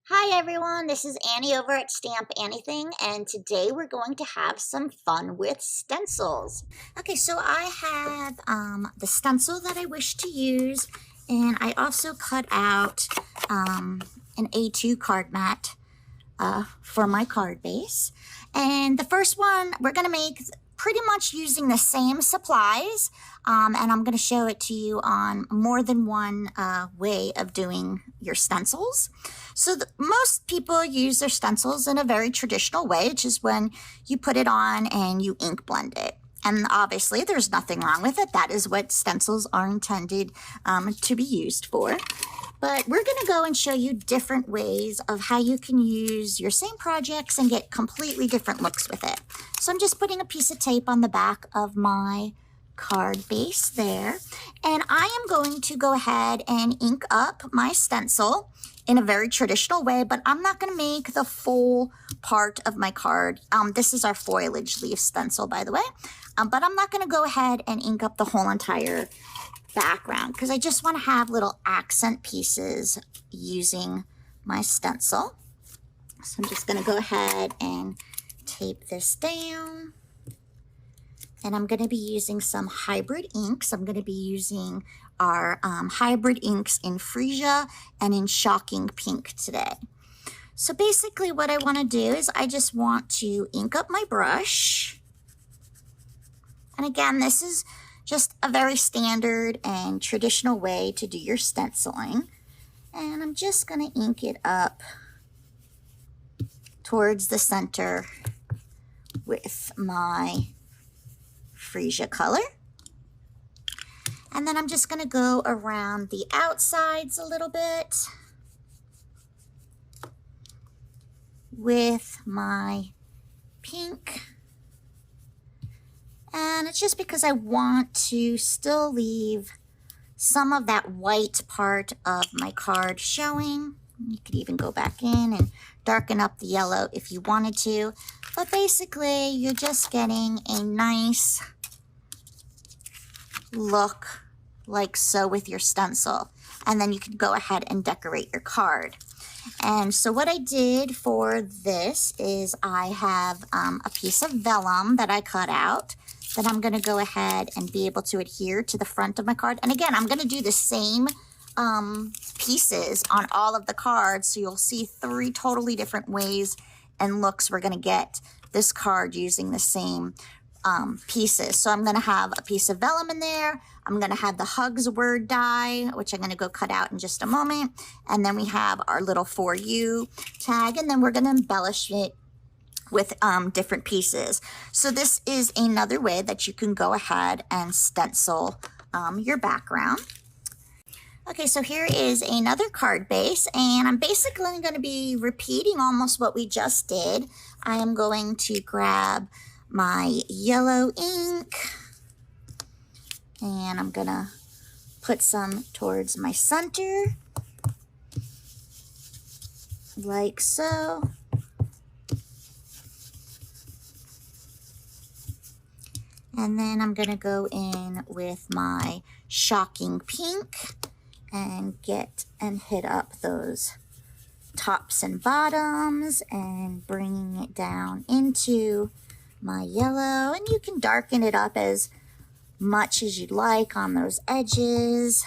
Hi everyone, this is Annie over at Stamp Anything, and today we're going to have some fun with stencils. Okay, so I have the stencil that I wish to use, and I also cut out an A2 card mat for my card base. And the first one we're going to make pretty much using the same supplies, and I'm going to show it to you on more than one way of doing your stencils. So most people use their stencils in a very traditional way, which is when you put it on and you ink blend it. And obviously there's nothing wrong with it. That is what stencils are intended to be used for. But we're going to go and show you different ways of how you can use your same projects and get completely different looks with it. So I'm just putting a piece of tape on the back of my card base there. And I am going to go ahead and ink up my stencil in a very traditional way, but I'm not going to make the full part of my card. This is our foliage leaf stencil, by the way. But I'm not going to go ahead and ink up the whole entire background because I just want to have little accent pieces using my stencil. So I'm just going to go ahead and tape this down. And I'm going to be using some hybrid inks. I'm going to be using our hybrid inks in Freesia and in Shocking Pink today. So basically what I want to do is I just want to ink up my brush. And again, this is just a very standard and traditional way to do your stenciling. And I'm just going to ink it up towards the center with my Freesia color. And then I'm just going to go around the outsides a little bit with my pink. And it's just because I want to still leave some of that white part of my card showing. You could even go back in and darken up the yellow if you wanted to. But basically, you're just getting a nice look like so with your stencil. And then you can go ahead and decorate your card. And so what I did for this is I have a piece of vellum that I cut out that I'm going to go ahead and be able to adhere to the front of my card. And again, I'm going to do the same pieces on all of the cards. So you'll see 3 totally different ways and looks we're going to get this card using the same pieces. So I'm going to have a piece of vellum in there. I'm going to have the Hugs word die, which I'm going to go cut out in just a moment. And then we have our little For You tag, and then we're going to embellish it with different pieces. So this is another way that you can go ahead and stencil your background. Okay, so here is another card base, and I'm basically going to be repeating almost what we just did. I am going to grab my yellow ink, and I'm going to put some towards my center, like so. And then I'm going to go in with my Shocking Pink and get and hit up those tops and bottoms and bringing it down into my yellow. And you can darken it up as much as you'd like on those edges.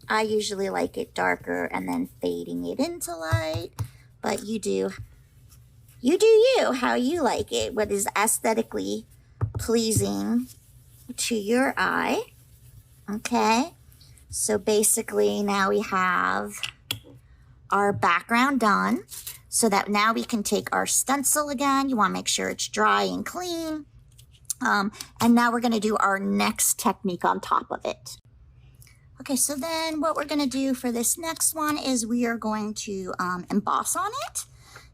I usually like it darker and then fading it into light, but you do you, how you like it, what is aesthetically pleasing to your eye. Okay, so basically now we have our background done, so that now we can take our stencil again. You want to make sure it's dry and clean. And now we're going to do our next technique on top of it. Okay, so then what we're going to do for this next one is we are going to emboss on it.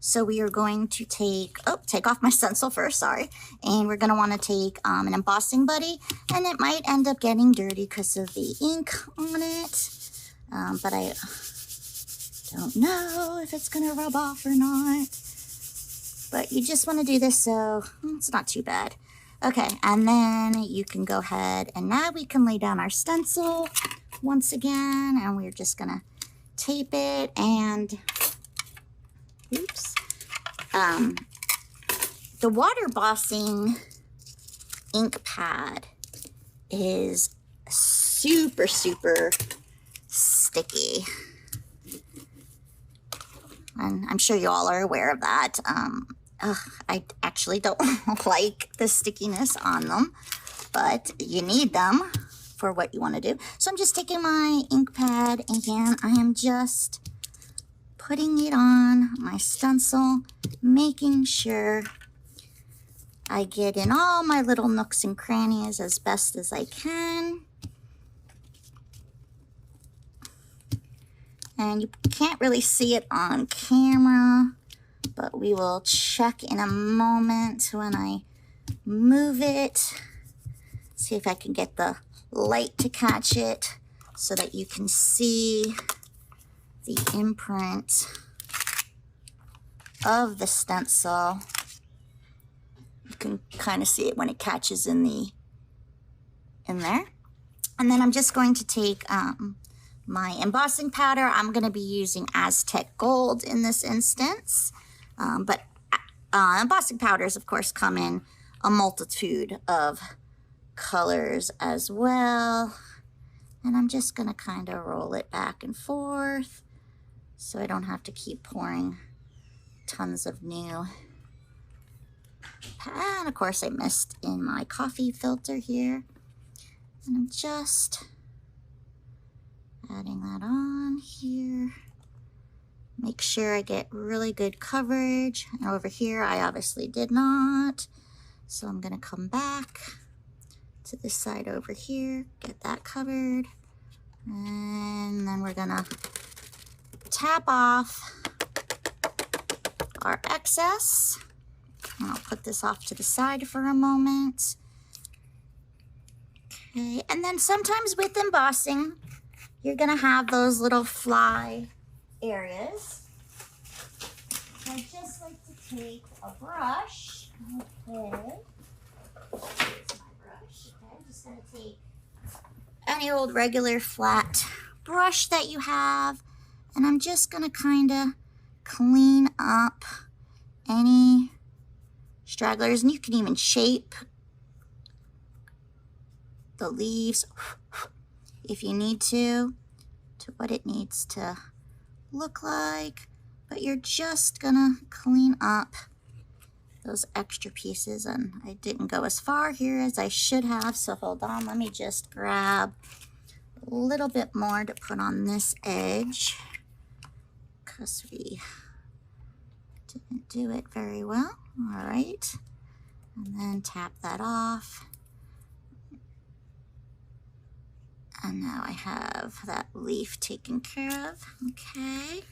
So we are going to take off my stencil first, sorry. And we're going to want to take an embossing buddy. And it might end up getting dirty because of the ink on it. But I don't know if it's going to rub off or not. But you just want to do this so it's not too bad. Okay, and then you can go ahead and now we can lay down our stencil once again. And we're just going to tape it and oops, the water embossing ink pad is super, super sticky. And I'm sure you all are aware of that. I actually don't like the stickiness on them, but you need them for what you want to do. So I'm just taking my ink pad and I am just putting it on my stencil, making sure I get in all my little nooks and crannies as best as I can. And you can't really see it on camera, but we will check in a moment when I move it. See if I can get the light to catch it so that you can see the imprint of the stencil. You can kind of see it when it catches in there. And then I'm just going to take my embossing powder. I'm going to be using Aztec Gold in this instance, but embossing powders, of course, come in a multitude of colors as well. And I'm just going to kind of roll it back and forth so I don't have to keep pouring tons of new. And of course, I missed in my coffee filter here. And I'm just adding that on here. Make sure I get really good coverage. And over here, I obviously did not. So I'm going to come back to this side over here, get that covered. And then we're going to tap off our excess. And I'll put this off to the side for a moment. Okay, and then sometimes with embossing, you're going to have those little fly areas. So I just like to take a brush. Okay. Here's my brush. Okay, I'm just going to take any old regular flat brush that you have. And I'm just going to kind of clean up any stragglers. And you can even shape the leaves if you need to what it needs to look like, but you're just gonna clean up those extra pieces. And I didn't go as far here as I should have, so hold on, let me just grab a little bit more to put on this edge because we didn't do it very well. All right, and then tap that off. And now I have that leaf taken care of, okay.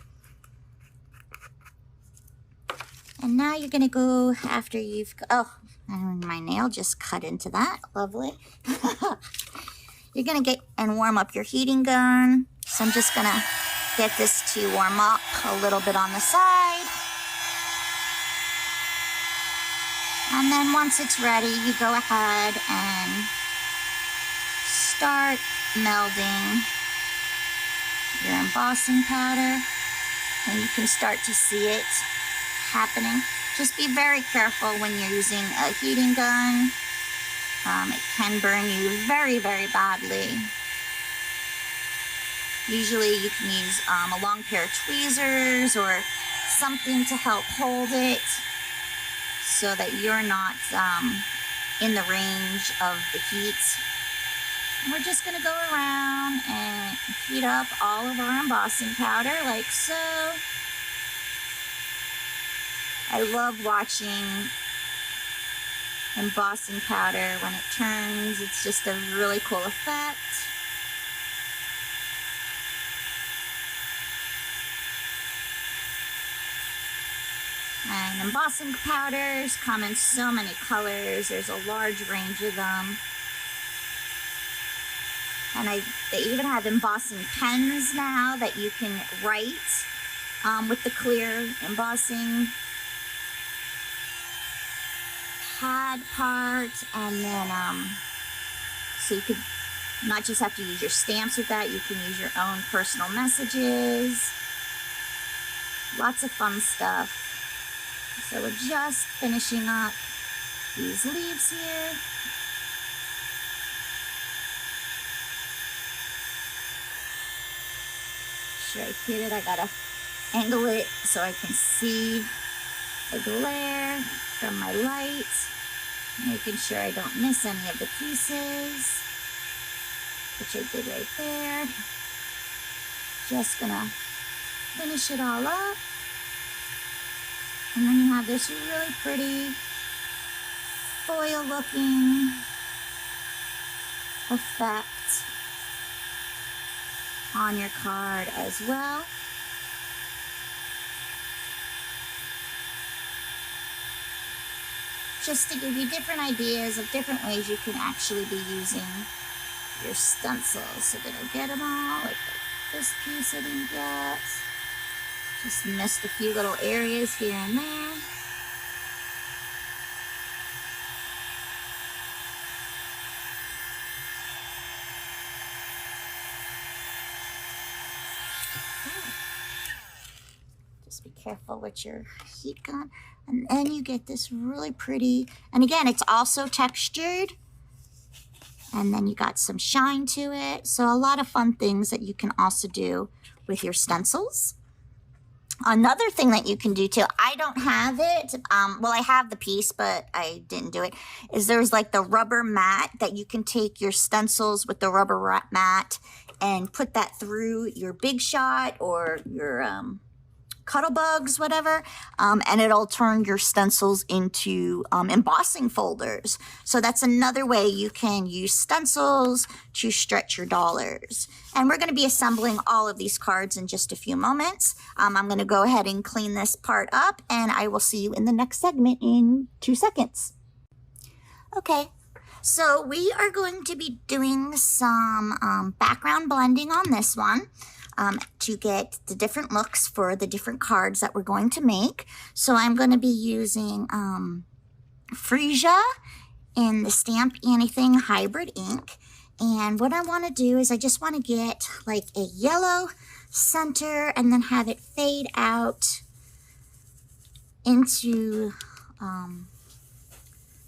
And now you're gonna go after you've, oh, and my nail just cut into that, lovely. You're gonna get and warm up your heating gun. So I'm just gonna get this to warm up a little bit on the side. And then once it's ready, you go ahead and start melding your embossing powder, and you can start to see it happening. Just be very careful when you're using a heating gun. It can burn you very, very badly. Usually you can use a long pair of tweezers or something to help hold it so that you're not in the range of the heat. And we're just gonna go around and heat up all of our embossing powder like so. I love watching embossing powder when it turns. It's just a really cool effect. And embossing powders come in so many colors. There's a large range of them. And they even have embossing pens now that you can write with the clear embossing pad part. And then, so you could not just have to use your stamps with that, you can use your own personal messages. Lots of fun stuff. So we're just finishing up these leaves here. Sure, I get it. I gotta angle it so I can see the glare from my light. Making sure I don't miss any of the pieces, which I did right there. Just gonna finish it all up. And then you have this really pretty foil looking effect on your card as well. Just to give you different ideas of different ways you can actually be using your stencils. So did I get them all? Like this piece I didn't get. Just missed a few little areas here and there. Just be careful with your heat gun. And then you get this really pretty, and again, it's also textured. And then you got some shine to it. So a lot of fun things that you can also do with your stencils. Another thing that you can do too, I don't have it, well, I have the piece, but I didn't do it, is there's like the rubber mat that you can take your stencils with the rubber mat and put that through your Big Shot or your Cuddlebugs, whatever, and it'll turn your stencils into embossing folders. So that's another way you can use stencils to stretch your dollars. And we're going to be assembling all of these cards in just a few moments. I'm going to go ahead and clean this part up, and I will see you in the next segment in 2 seconds. Okay, so we are going to be doing some background blending on this one. To get the different looks for the different cards that we're going to make. So I'm going to be using Freesia in the Stamp Anything Hybrid ink. And what I want to do is I just want to get like a yellow center and then have it fade out into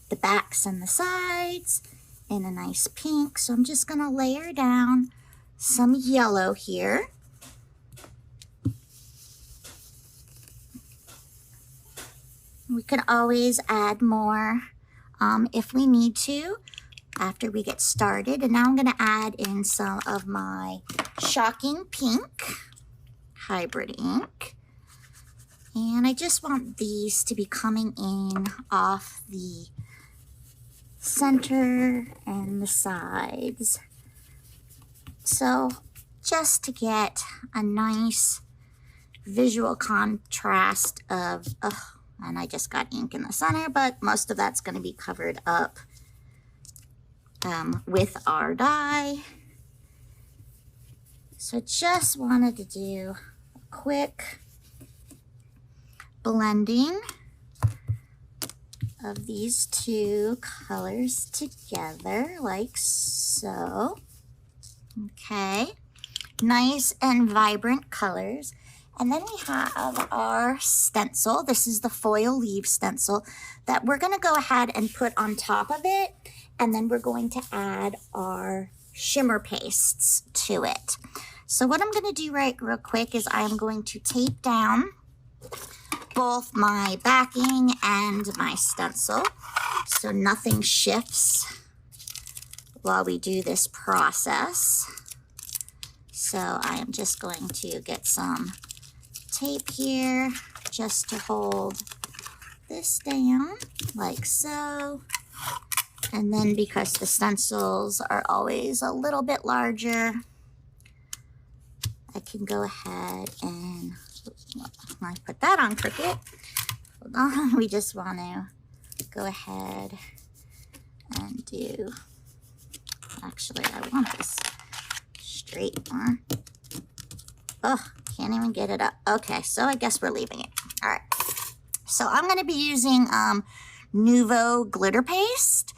the backs and the sides in a nice pink. So I'm just going to layer down some yellow here. We can always add more if we need to after we get started. And now I'm going to add in some of my Shocking Pink Hybrid ink. And I just want these to be coming in off the center and the sides. So just to get a nice visual contrast of, and I just got ink in the center, but most of that's going to be covered up with our dye. So just wanted to do a quick blending of these two colors together like so. Okay, nice and vibrant colors. And then we have our stencil. This is the foil leaf stencil that we're going to go ahead and put on top of it. And then we're going to add our shimmer pastes to it. So what I'm going to do real quick is I'm going to tape down both my backing and my stencil so nothing shifts while we do this process. So I am just going to get some tape here just to hold this down like so. And then because the stencils are always a little bit larger, I can go ahead and I put that on crooked. Hold on, we just want to go ahead and do, actually I want this straight one. Oh, can't even get it up. Okay, so I guess we're leaving it. All right. So I'm going to be using Nouveau glitter paste.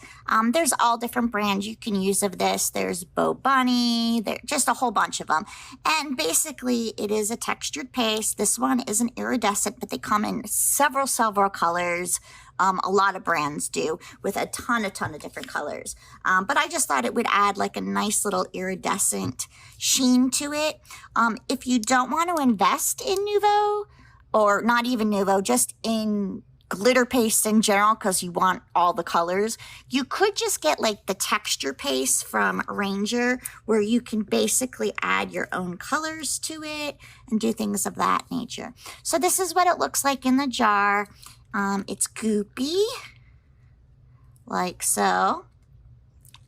There's all different brands you can use of this. There's Bo Bunny, there's just a whole bunch of them. And basically it is a textured paste. This one is an iridescent, but they come in several colors. A lot of brands do, with a ton of different colors. But I just thought it would add like a nice little iridescent sheen to it. If you don't want to invest in Nouveau, or not even Nouveau, just in glitter paste in general, because you want all the colors, you could just get like the texture paste from Ranger, where you can basically add your own colors to it and do things of that nature. So this is what it looks like in the jar. It's goopy, like so,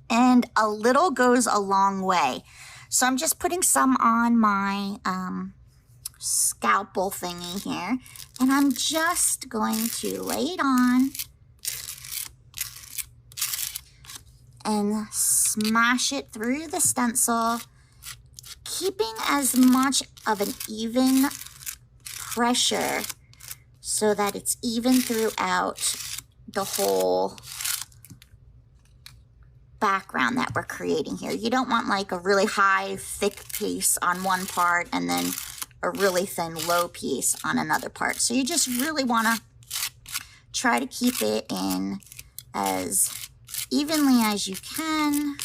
and a little goes a long way. So I'm just putting some on my scalpel thingy here, and I'm just going to lay it on and smash it through the stencil, keeping as much of an even pressure so that it's even throughout the whole background that we're creating here. You don't want like a really high, thick piece on one part and then a really thin, low piece on another part. So you just really want to try to keep it in as evenly as you can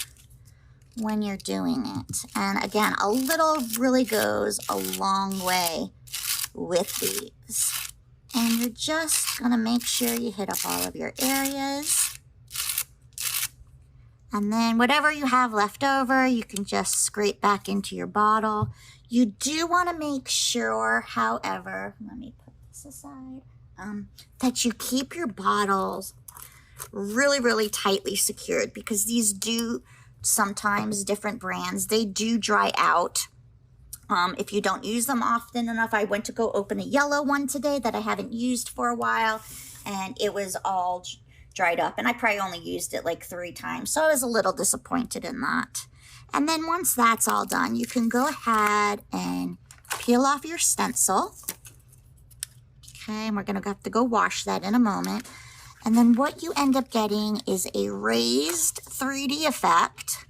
when you're doing it. And again, a little really goes a long way with these. And you're just going to make sure you hit up all of your areas. And then whatever you have left over, you can just scrape back into your bottle. You do want to make sure, however, let me put this aside, that you keep your bottles really tightly secured, because these do sometimes, different brands, they do dry out. If you don't use them often enough. I went to go open a yellow one today that I haven't used for a while, and it was all dried up, and I probably only used it like 3 times, so I was a little disappointed in that. And then once that's all done, you can go ahead and peel off your stencil. Okay, and we're gonna have to go wash that in a moment. And then what you end up getting is a raised 3D effect.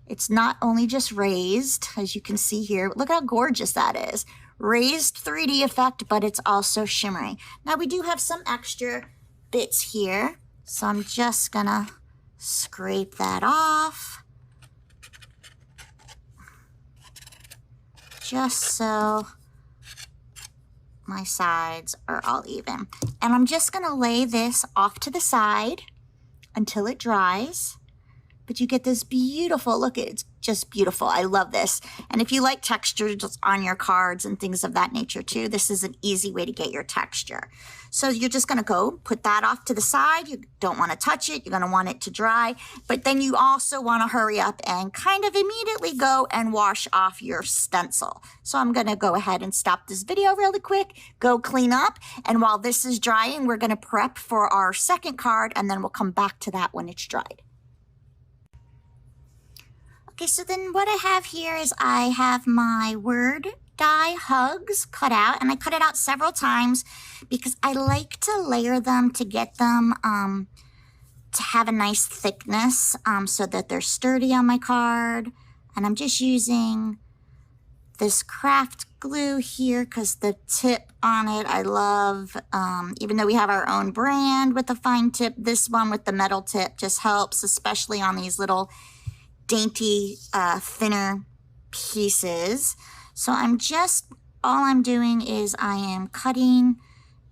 It's not only just raised, as you can see here. Look how gorgeous that is. Raised 3D effect, but it's also shimmering. Now we do have some extra bits here, so I'm just gonna scrape that off, just so my sides are all even. And I'm just gonna lay this off to the side until it dries. But you get this beautiful, look, it's just beautiful. I love this. And if you like textures on your cards and things of that nature too, this is an easy way to get your texture. So you're just gonna go put that off to the side. You don't wanna touch it. You're gonna want it to dry. But then you also wanna hurry up and kind of immediately go and wash off your stencil. So I'm gonna go ahead and stop this video really quick, go clean up. And while this is drying, we're gonna prep for our second card, and then we'll come back to that when it's dried. Okay, so then what I have here is I have my word die hugs cut out, and I cut it out several times because I like to layer them to get them to have a nice thickness so that they're sturdy on my card. And I'm just using this craft glue here because the tip on it I love. Even though we have our own brand with the fine tip, this one with the metal tip just helps, especially on these little dainty, thinner pieces. So all I'm doing is I am cutting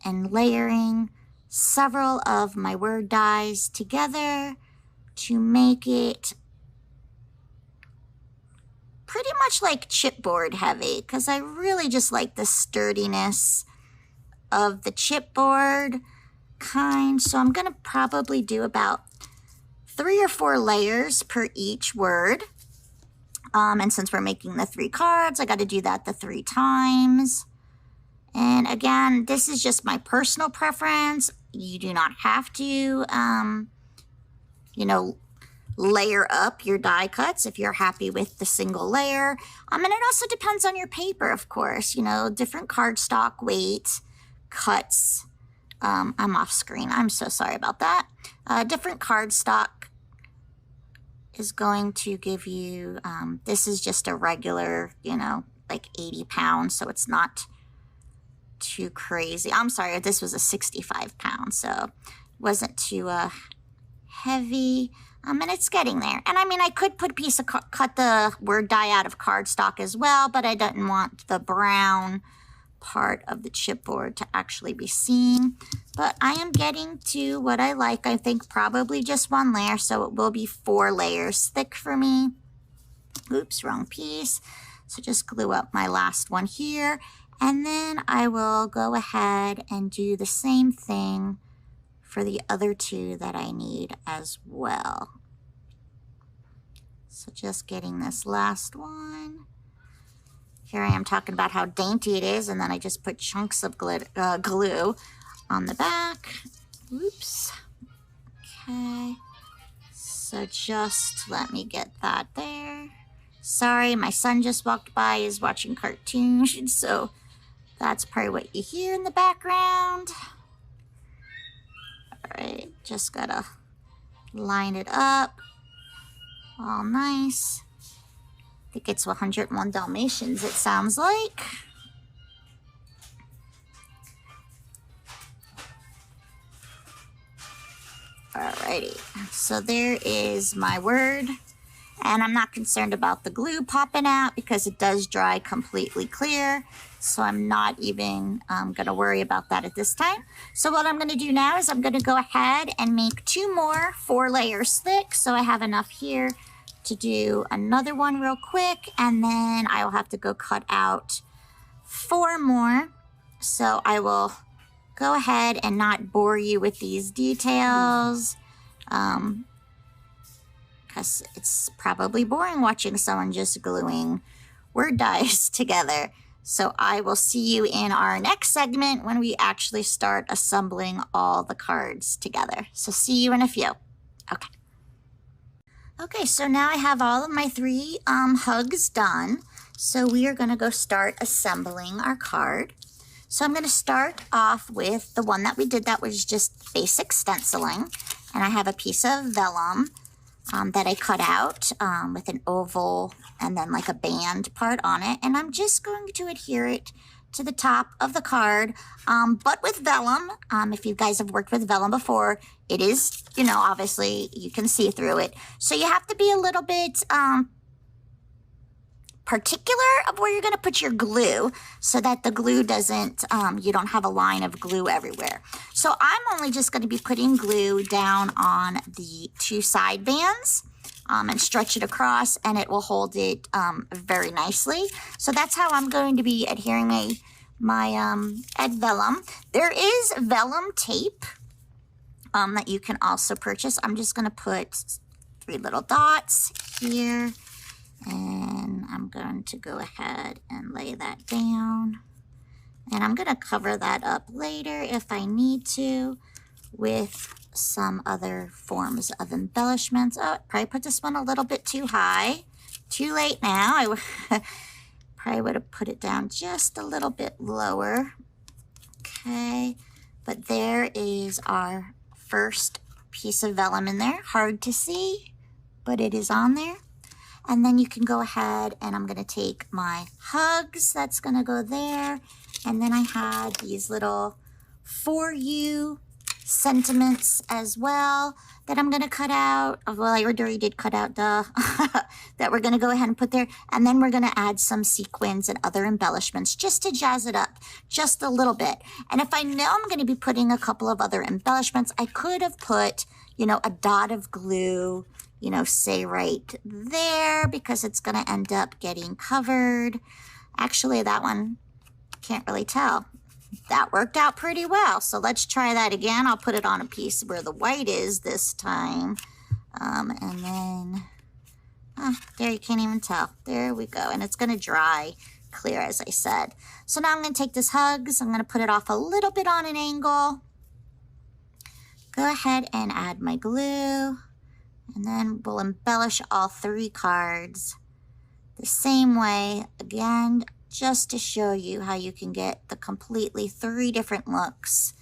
and layering several of my word dies together to make it pretty much like chipboard heavy, because I really just like the sturdiness of the chipboard kind. So I'm gonna probably do about 3 or 4 layers per each word. And since we're making the 3 cards, I got to do that the 3 times. And again, this is just my personal preference. You do not have to, you know, layer up your die cuts if you're happy with the single layer. And it also depends on your paper, of course. You know, different cardstock weight cuts I'm off screen. I'm so sorry about that. Different cardstock is going to give you, this is just a regular, you know, like 80 pounds, so it's not too crazy. I'm sorry, this was a 65 pounds, so it wasn't too heavy. And it's getting there. And I mean, I could put a piece of, cut the word die out of cardstock as well, but I didn't want the brown part of the chipboard to actually be seen. But I am getting to what I like. I think probably just one layer, so it will be 4 layers thick for me. Oops, wrong piece. So just glue up my last one here, and then I will go ahead and do the same thing for the other 2 that I need as well. So just getting this last one. Here I am talking about how dainty it is, and then I just put chunks of glue on the back. Oops. Okay. So just let me get that there. Sorry, my son just walked by, is watching cartoons, so that's probably what you hear in the background. All right, just gotta line it up. All nice. I think it's 101 Dalmatians, it sounds like. Alrighty, so there is my word. And I'm not concerned about the glue popping out because it does dry completely clear. So I'm not even going to worry about that at this time. So what I'm going to do now is I'm going to go ahead and make 2 more 4 layers thick. So I have enough here to do another one real quick. And then I will have to go cut out 4 more. So I will go ahead and not bore you with these details. Because it's probably boring watching someone just gluing word dies together. So I will see you in our next segment when we actually start assembling all the cards together. So see you in a few. Okay. Okay, so now I have all of my 3 hugs done. So we are going to go start assembling our card. So I'm going to start off with the one that we did that was just basic stenciling. And I have a piece of vellum that I cut out with an oval and then like a band part on it. And I'm just going to adhere it to the top of the card, but with vellum. If you guys have worked with vellum before, it is, you know, obviously you can see through it. So you have to be a little bit particular of where you're going to put your glue so that the glue doesn't, you don't have a line of glue everywhere. So I'm only just going to be putting glue down on the 2 side bands and stretch it across, and it will hold it very nicely. So that's how I'm going to be adhering my vellum. There is vellum tape that you can also purchase. I'm just going to put 3 little dots here. And I'm going to go ahead and lay that down. And I'm going to cover that up later if I need to with some other forms of embellishments. Oh, I probably put this one a little bit too high. Too late now. I probably would have put it down just a little bit lower. Okay, but there is our first piece of vellum in there. Hard to see, but it is on there. And then you can go ahead and I'm going to take my hugs. That's going to go there. And then I had these little for you sentiments as well that I'm going to cut out. Well, I already did cut out that we're going to go ahead and put there. And then we're going to add some sequins and other embellishments just to jazz it up just a little bit. And if I know I'm going to be putting a couple of other embellishments, I could have put, you know, a dot of glue, you know, say right there, because it's going to end up getting covered. Actually, that one, can't really tell. That worked out pretty well. So let's try that again. I'll put it on a piece where the white is this time. And then, there, you can't even tell. There we go. And it's going to dry clear, as I said. So now I'm going to take this hugs. I'm going to put it off a little bit on an angle. Go ahead and add my glue. And then we'll embellish all 3 cards the same way, again, just to show you how you can get the completely 3 different looks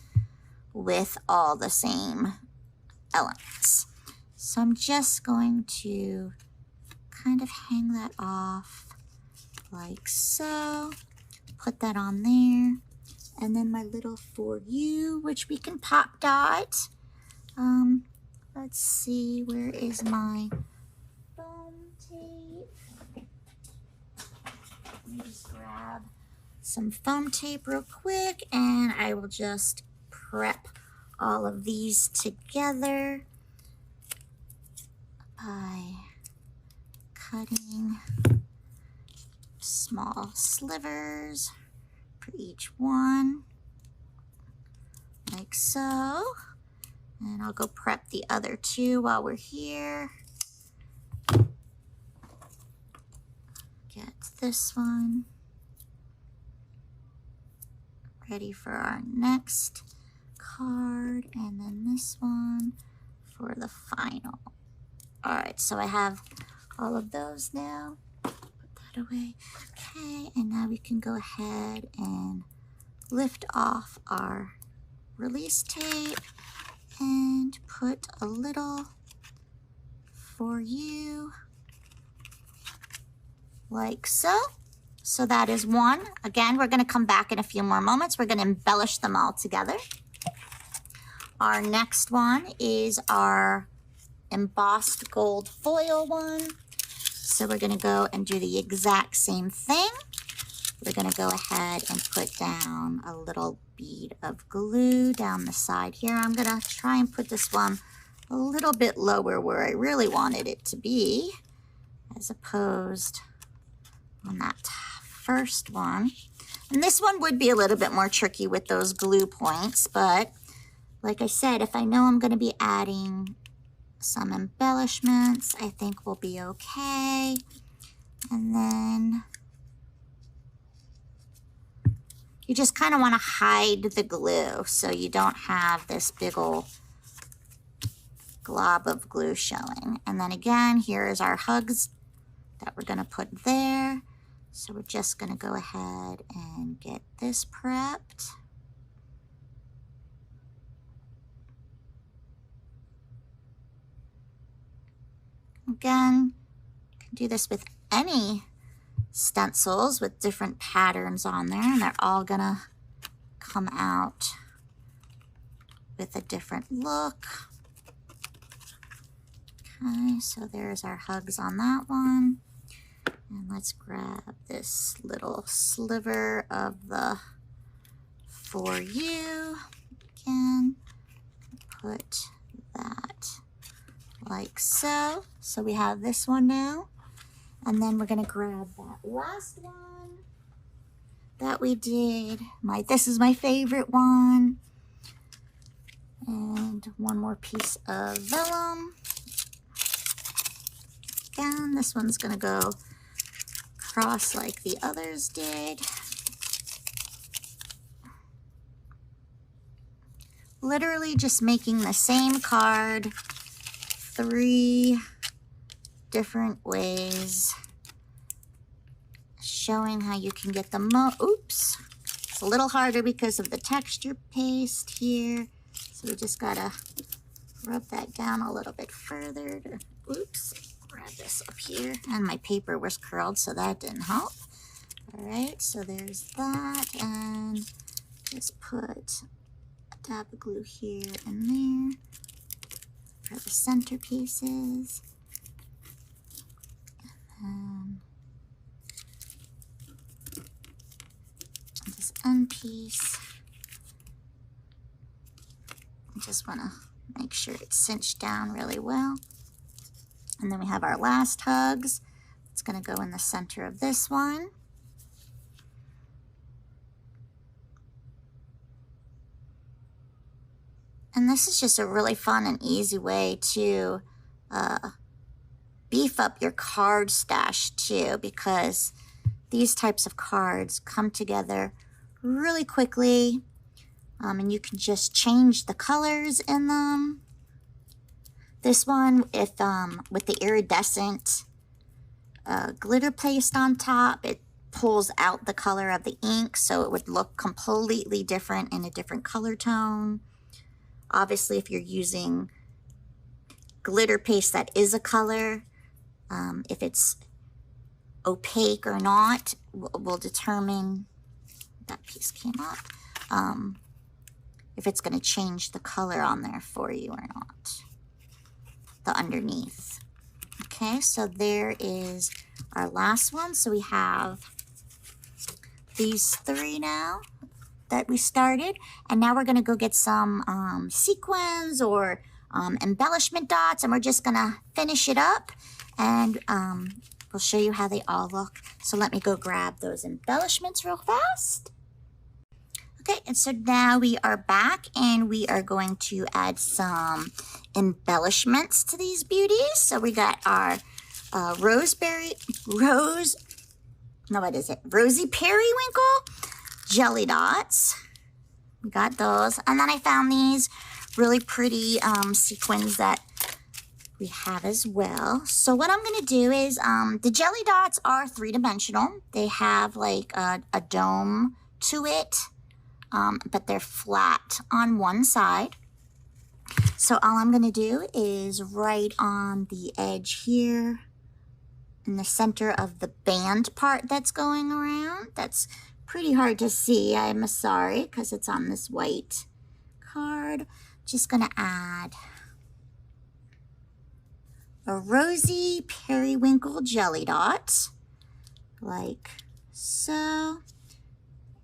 with all the same elements. So I'm just going to kind of hang that off like so. Put that on there. And then my little for you, which we can pop dot. Let's see, where is my foam tape? Let me just grab some foam tape real quick, and I will just prep all of these together by cutting small slivers for each one, like so. And I'll go prep the other two while we're here. Get this one ready for our next card, and then this one for the final. All right, so I have all of those now. Put that away. Okay, and now we can go ahead and lift off our release tape and put a little for you, like so. So that is one. Again, we're going to come back in a few more moments. We're going to embellish them all together. Our next one is our embossed gold foil one. So we're going to go and do the exact same thing. We're going to go ahead and put down a little bead of glue down the side here. I'm going to try and put this one a little bit lower where I really wanted it to be, as opposed on that first one. And this one would be a little bit more tricky with those glue points, but like I said, if I know I'm going to be adding some embellishments, I think we'll be okay. And then you just kind of want to hide the glue so you don't have this big old glob of glue showing. And then again, here is our hugs that we're going to put there. So we're just going to go ahead and get this prepped. Again, you can do this with any stencils with different patterns on there, and they're all gonna come out with a different look. Okay, so there's our hugs on that one. And let's grab this little sliver of the for you again. Put that like so. So we have this one now. And then we're going to grab that last one that we did. This is my favorite one. And one more piece of vellum. Again, this one's going to go across like the others did. Literally just making the same card 3 different ways, showing how you can get the oops, it's a little harder because of the texture paste here, so we just gotta rub that down a little bit further to, oops, grab this up here, and my paper was curled, so that didn't help. All right, so there's that, and just put a dab of glue here and there for the center pieces. This end piece, I just want to make sure it's cinched down really well. And then we have our last hugs. It's going to go in the center of this one. And this is just a really fun and easy way to beef up your card stash too, because these types of cards come together really quickly, and you can just change the colors in them. This one, if with the iridescent glitter paste on top, it pulls out the color of the ink, so it would look completely different in a different color tone. Obviously, if you're using glitter paste that is a color, if it's opaque or not will determine, that piece came up, if it's going to change the color on there for you or not, the underneath. Okay, so there is our last one. So we have these 3 now that we started, and now we're going to go get some sequins or embellishment dots, and we're just going to finish it up, and we'll show you how they all look. So let me go grab those embellishments real fast. Okay, and so now we are back, and we are going to add some embellishments to these beauties. So we got our Rosy Periwinkle jelly dots. We got those, and then I found these really pretty sequins that we have as well. So what I'm going to do is, the jelly dots are 3-dimensional. They have like a dome to it, but they're flat on one side. So all I'm going to do is right on the edge here, in the center of the band part that's going around. That's pretty hard to see, I'm sorry, because it's on this white card. Just going to add a Rosy Periwinkle jelly dot, like so,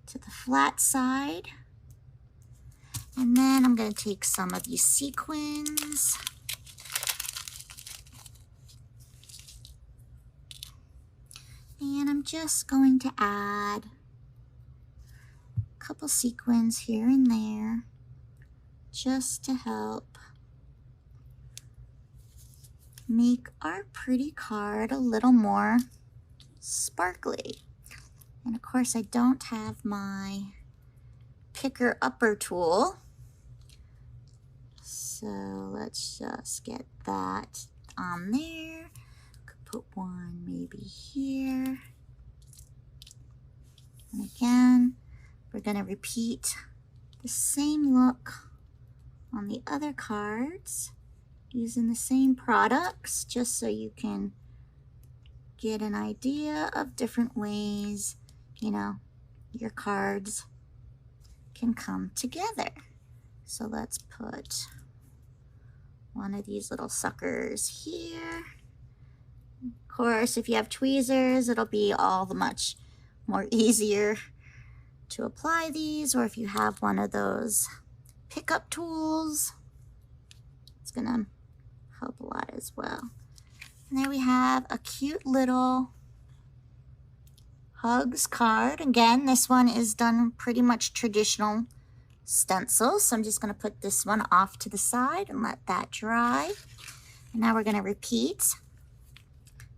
to the flat side. And then I'm going to take some of these sequins, and I'm just going to add a couple sequins here and there, just to help make our pretty card a little more sparkly. And of course, I don't have my picker upper tool, so let's just get that on there. Could put one maybe here. And again, we're going to repeat the same look on the other cards, using the same products, just so you can get an idea of different ways, you know, your cards can come together. So let's put one of these little suckers here. Of course, if you have tweezers, it'll be all the much more easier to apply these, or if you have one of those pickup tools, it's gonna help a lot as well. And there we have a cute little hugs card. Again, this one is done pretty much traditional stencil, so I'm just going to put this one off to the side and let that dry. And now we're going to repeat.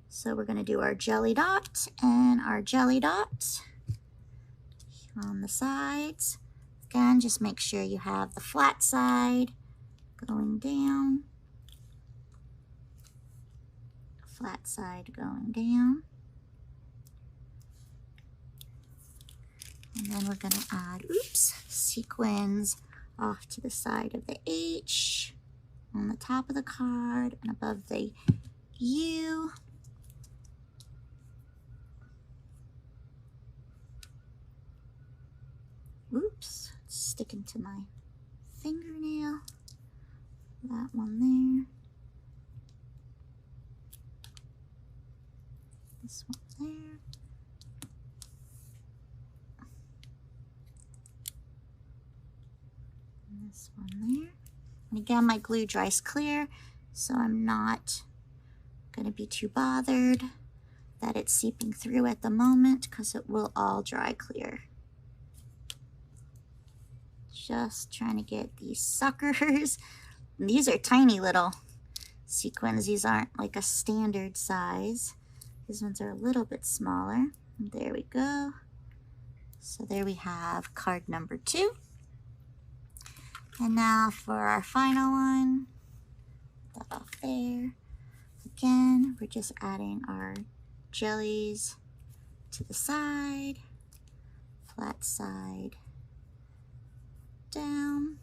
So we're going to do our jelly dot and our jelly dot on the sides. Again, just make sure you have the flat side going down, flat side going down. And then we're going to add, sequins off to the side of the H, on the top of the card, and above the U. Oops, it's sticking to my fingernail. That one there. This one there. And this one there. And again, my glue dries clear, so I'm not going to be too bothered that it's seeping through at the moment, because it will all dry clear. Just trying to get these suckers. These are tiny little sequins. These aren't like a standard size. These ones are a little bit smaller. There we go. So there we have card number 2. And now for our final one, put that off there. Again, we're just adding our jellies to the side, flat side down,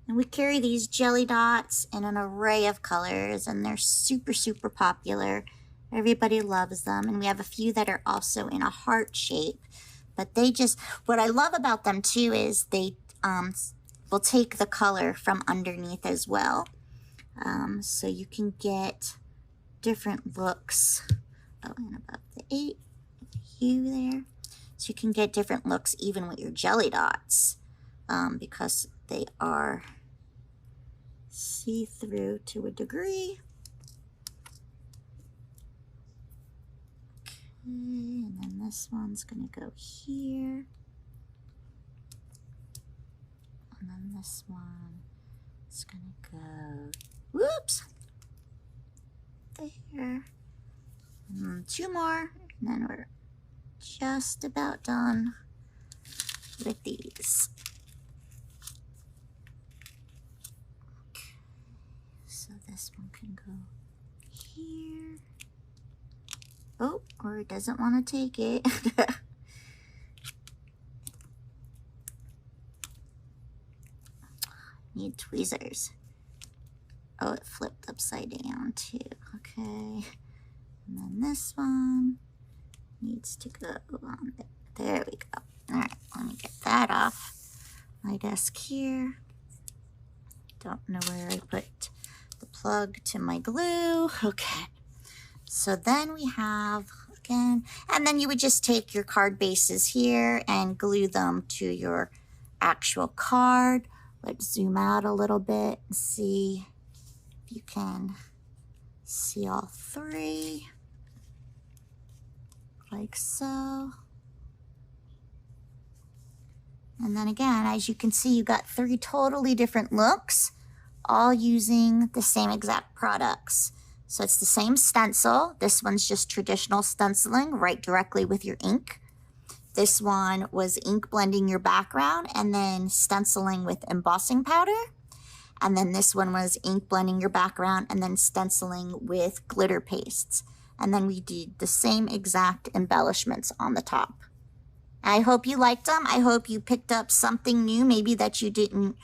And we carry these jelly dots in an array of colors, and they're super, super popular. Everybody loves them, and we have a few that are also in a heart shape. But they just, what I love about them too is they will take the color from underneath as well. So you can get different looks. Oh, and above the 8, hue there. So you can get different looks even with your jelly dots because they are see-through to a degree. Okay, and then this one's going to go here. And then this one is going to go, whoops, there. And 2 more, and then we're just about done with these. Okay, so this one can go here. Oh, or it doesn't want to take it. Need tweezers. Oh, it flipped upside down too. Okay. And then this one needs to go on there. There we go. All right, let me get that off my desk here. Don't know where I put the plug to my glue. Okay. So then we have, again, and then you would just take your card bases here and glue them to your actual card. Let's zoom out a little bit and see if you can see all 3, like so. And then again, as you can see, you got 3 totally different looks, all using the same exact products. So it's the same stencil. This one's just traditional stenciling, right directly with your ink. This one was ink blending your background and then stenciling with embossing powder. And then this one was ink blending your background and then stenciling with glitter pastes. And then we did the same exact embellishments on the top. I hope you liked them. I hope you picked up something new, maybe that you didn't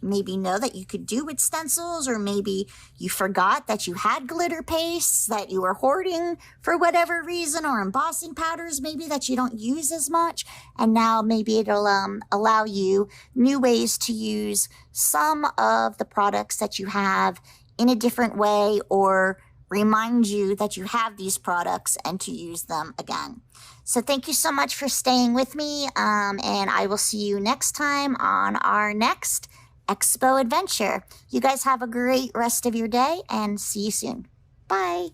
maybe know that you could do with stencils, or maybe you forgot that you had glitter pastes that you were hoarding for whatever reason, or embossing powders maybe that you don't use as much, and now maybe it'll allow you new ways to use some of the products that you have in a different way, or remind you that you have these products and to use them again. So thank you so much for staying with me, and I will see you next time on our next Expo adventure. You guys have a great rest of your day, and see you soon. Bye.